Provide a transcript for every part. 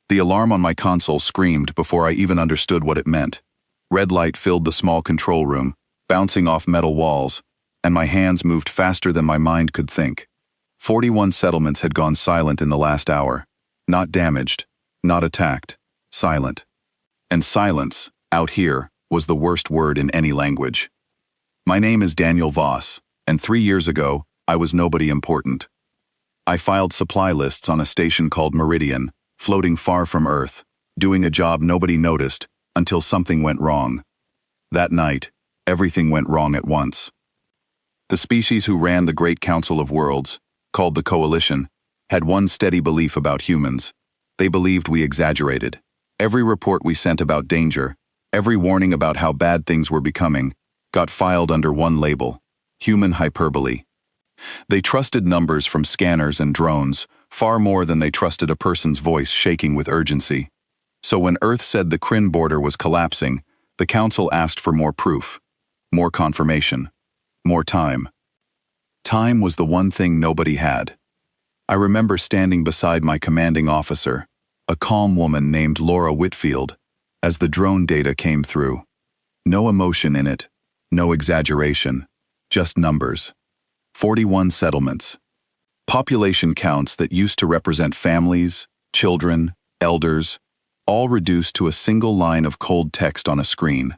The alarm on my console screamed before I even understood what it meant. Red light filled the small control room, bouncing off metal walls, and my hands moved faster than my mind could think. 41 settlements had gone silent in the last hour. Not damaged, not attacked, silent. And silence, out here, was the worst word in any language. My name is Daniel Voss, and 3 years ago, I was nobody important. I filed supply lists on a station called Meridian, floating far from Earth, doing a job nobody noticed, until something went wrong. That night, everything went wrong at once. The species who ran the Great Council of Worlds, called the Coalition, had one steady belief about humans. They believed we exaggerated. Every report we sent about danger, every warning about how bad things were becoming, got filed under one label: human hyperbole. They trusted numbers from scanners and drones far more than they trusted a person's voice shaking with urgency. So when Earth said the Kryn border was collapsing, the Council asked for more proof, more confirmation, more time. Time was the one thing nobody had. I remember standing beside my commanding officer, a calm woman named Laura Whitfield, as the drone data came through. No emotion in it, no exaggeration, just numbers. 41 settlements. Population counts that used to represent families, children, elders, all reduced to a single line of cold text on a screen.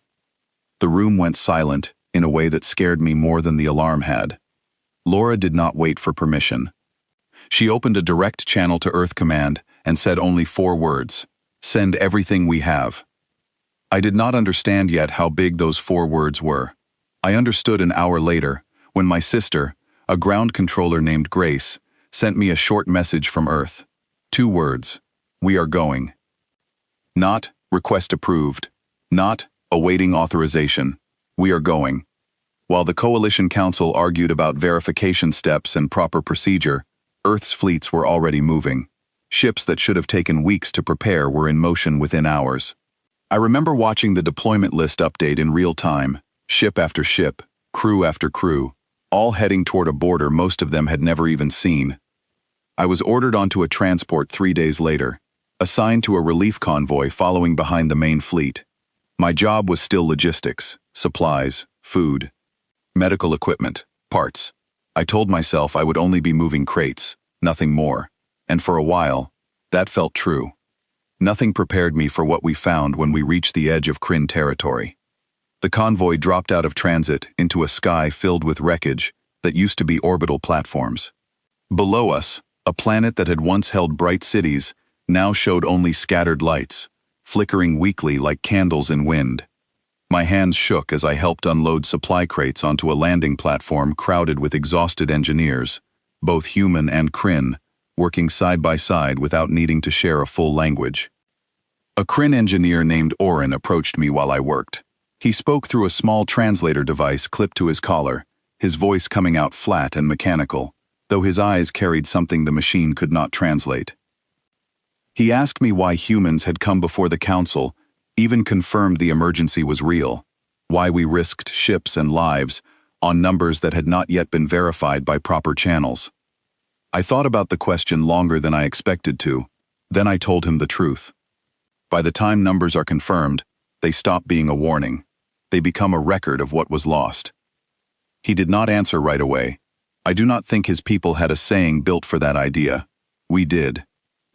The room went silent in a way that scared me more than the alarm had. Laura did not wait for permission. She opened a direct channel to Earth Command and said only 4 words: "Send everything we have." I did not understand yet how big those 4 words were. I understood an hour later, when my sister, a ground controller named Grace, sent me a short message from Earth. 2 words: "We are going." Not "request approved," not "awaiting authorization." We are going. While the Coalition Council argued about verification steps and proper procedure, Earth's fleets were already moving. Ships that should have taken weeks to prepare were in motion within hours. I remember watching the deployment list update in real time, ship after ship, crew after crew, all heading toward a border most of them had never even seen. I was ordered onto a transport 3 days later, assigned to a relief convoy following behind the main fleet. My job was still logistics, supplies, food, medical equipment, parts. I told myself I would only be moving crates, nothing more, and for a while, that felt true. Nothing prepared me for what we found when we reached the edge of Kryn territory. The convoy dropped out of transit into a sky filled with wreckage that used to be orbital platforms. Below us, a planet that had once held bright cities now showed only scattered lights, flickering weakly like candles in wind. My hands shook as I helped unload supply crates onto a landing platform crowded with exhausted engineers, both human and Kryn, working side by side without needing to share a full language. A Kryn engineer named Oren approached me while I worked. He spoke through a small translator device clipped to his collar, his voice coming out flat and mechanical, though his eyes carried something the machine could not translate. He asked me why humans had come before the council, even confirmed the emergency was real, why we risked ships and lives on numbers that had not yet been verified by proper channels. I thought about the question longer than I expected to, then I told him the truth. By the time numbers are confirmed, they stop being a warning. They become a record of what was lost. He did not answer right away. I do not think his people had a saying built for that idea. We did.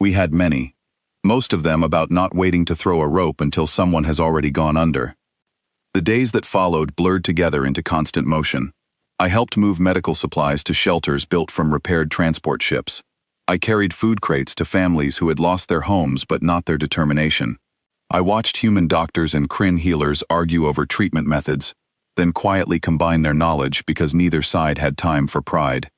We had many. Most of them about not waiting to throw a rope until someone has already gone under. The days that followed blurred together into constant motion. I helped move medical supplies to shelters built from repaired transport ships. I carried food crates to families who had lost their homes but not their determination. I watched human doctors and Kryn healers argue over treatment methods, then quietly combine their knowledge because neither side had time for pride.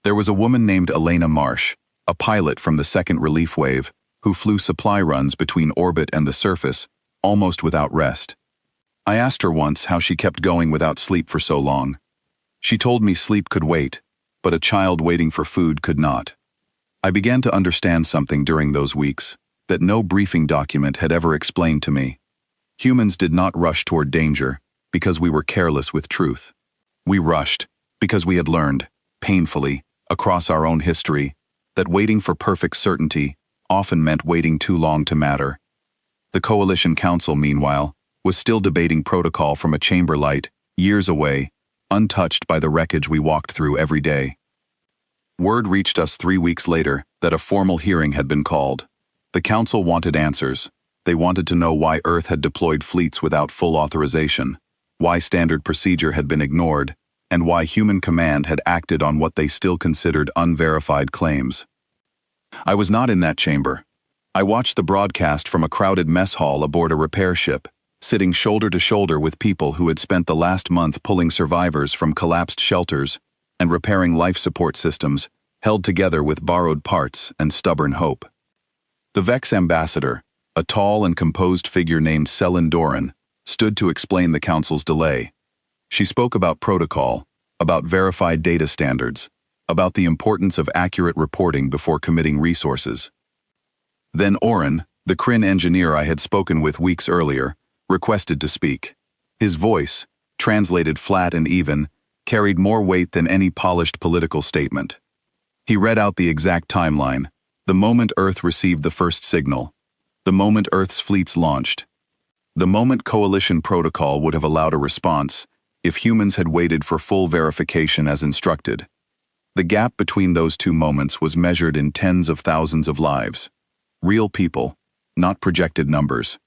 There was a woman named Elena Marsh, a pilot from the second relief wave, who flew supply runs between orbit and the surface, almost without rest. I asked her once how she kept going without sleep for so long. She told me sleep could wait, but a child waiting for food could not. I began to understand something during those weeks that no briefing document had ever explained to me. Humans did not rush toward danger because we were careless with truth. We rushed because we had learned, painfully, across our own history, that waiting for perfect certainty often meant waiting too long to matter. The Coalition Council, meanwhile, was still debating protocol from a chamber light, years away, untouched by the wreckage we walked through every day. Word reached us 3 weeks later that a formal hearing had been called. The council wanted answers. They wanted to know why Earth had deployed fleets without full authorization, why standard procedure had been ignored, and why Human Command had acted on what they still considered unverified claims. I was not in that chamber. I watched the broadcast from a crowded mess hall aboard a repair ship, sitting shoulder to shoulder with people who had spent the last month pulling survivors from collapsed shelters and repairing life support systems, held together with borrowed parts and stubborn hope. The Vex ambassador, a tall and composed figure named Selin Doran, stood to explain the council's delay. She spoke about protocol, about verified data standards, about the importance of accurate reporting before committing resources. Then Oren, the Kryn engineer I had spoken with weeks earlier, requested to speak. His voice, translated flat and even, carried more weight than any polished political statement. He read out the exact timeline, the moment Earth received the first signal, the moment Earth's fleets launched, the moment Coalition protocol would have allowed a response if humans had waited for full verification as instructed. The gap between those two moments was measured in tens of thousands of lives. Real people, not projected numbers.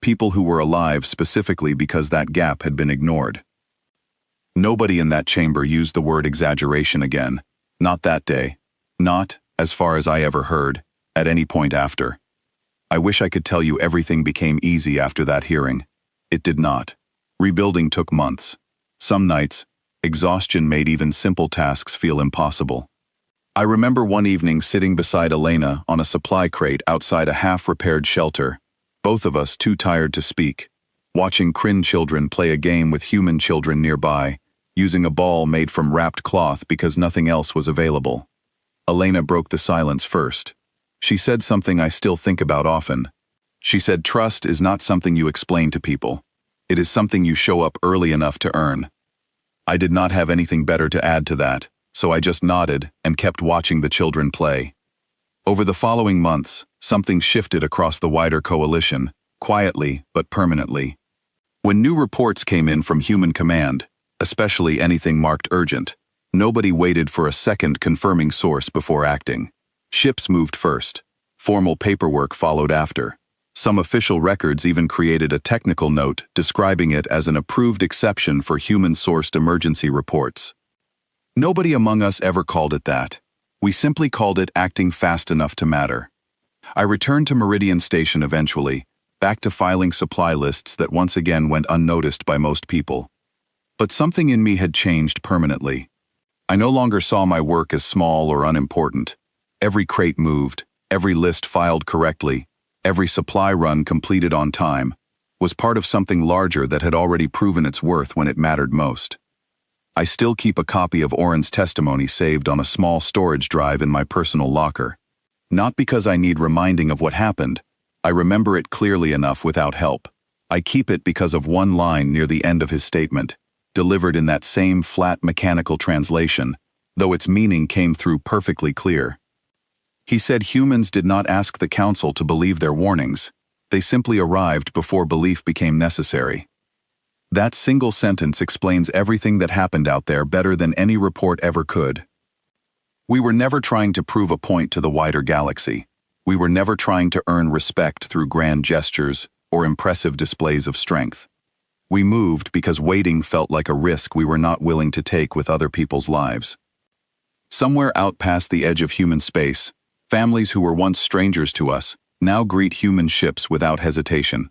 People who were alive specifically because that gap had been ignored. Nobody in that chamber used the word exaggeration again. Not that day. Not, as far as I ever heard, at any point after. I wish I could tell you everything became easy after that hearing. It did not. Rebuilding took months. Some nights, exhaustion made even simple tasks feel impossible. I remember one evening sitting beside Elena on a supply crate outside a half-repaired shelter, both of us too tired to speak, watching Kryn children play a game with human children nearby, using a ball made from wrapped cloth because nothing else was available. Elena broke the silence first. She said something I still think about often. She said trust is not something you explain to people. It is something you show up early enough to earn. I did not have anything better to add to that, so I just nodded and kept watching the children play. Over the following months, something shifted across the wider coalition, quietly but permanently. When new reports came in from Human Command, especially anything marked urgent, nobody waited for a second confirming source before acting. Ships moved first. Formal paperwork followed after. Some official records even created a technical note describing it as an approved exception for human-sourced emergency reports. Nobody among us ever called it that. We simply called it acting fast enough to matter. I returned to Meridian Station eventually, back to filing supply lists that once again went unnoticed by most people. But something in me had changed permanently. I no longer saw my work as small or unimportant. Every crate moved, every list filed correctly, every supply run completed on time, was part of something larger that had already proven its worth when it mattered most. I still keep a copy of Oren's testimony saved on a small storage drive in my personal locker. Not because I need reminding of what happened. I remember it clearly enough without help. I keep it because of one line near the end of his statement, delivered in that same flat mechanical translation, though its meaning came through perfectly clear. He said humans did not ask the council to believe their warnings. They simply arrived before belief became necessary. That single sentence explains everything that happened out there better than any report ever could. We were never trying to prove a point to the wider galaxy. We were never trying to earn respect through grand gestures or impressive displays of strength. We moved because waiting felt like a risk we were not willing to take with other people's lives. Somewhere out past the edge of human space, families who were once strangers to us now greet human ships without hesitation.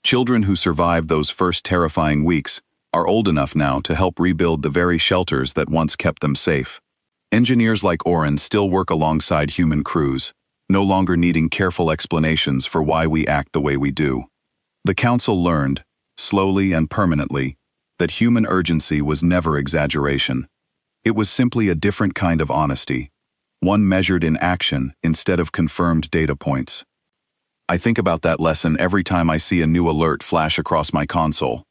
Children who survived those first terrifying weeks are old enough now to help rebuild the very shelters that once kept them safe. Engineers like Oren still work alongside human crews, no longer needing careful explanations for why we act the way we do. The council learned, slowly and permanently, that human urgency was never exaggeration. It was simply a different kind of honesty, one measured in action instead of confirmed data points. I think about that lesson every time I see a new alert flash across my console.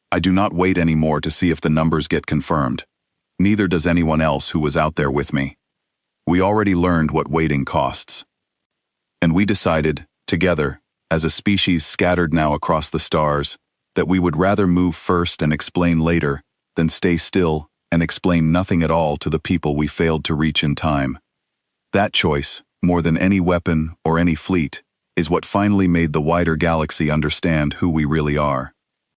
I do not wait anymore to see if the numbers get confirmed. Neither does anyone else who was out there with me. We already learned what waiting costs. And we decided, together, as a species scattered now across the stars, that we would rather move first and explain later than stay still and explain nothing at all to the people we failed to reach in time. That choice, more than any weapon or any fleet, is what finally made the wider galaxy understand who we really are.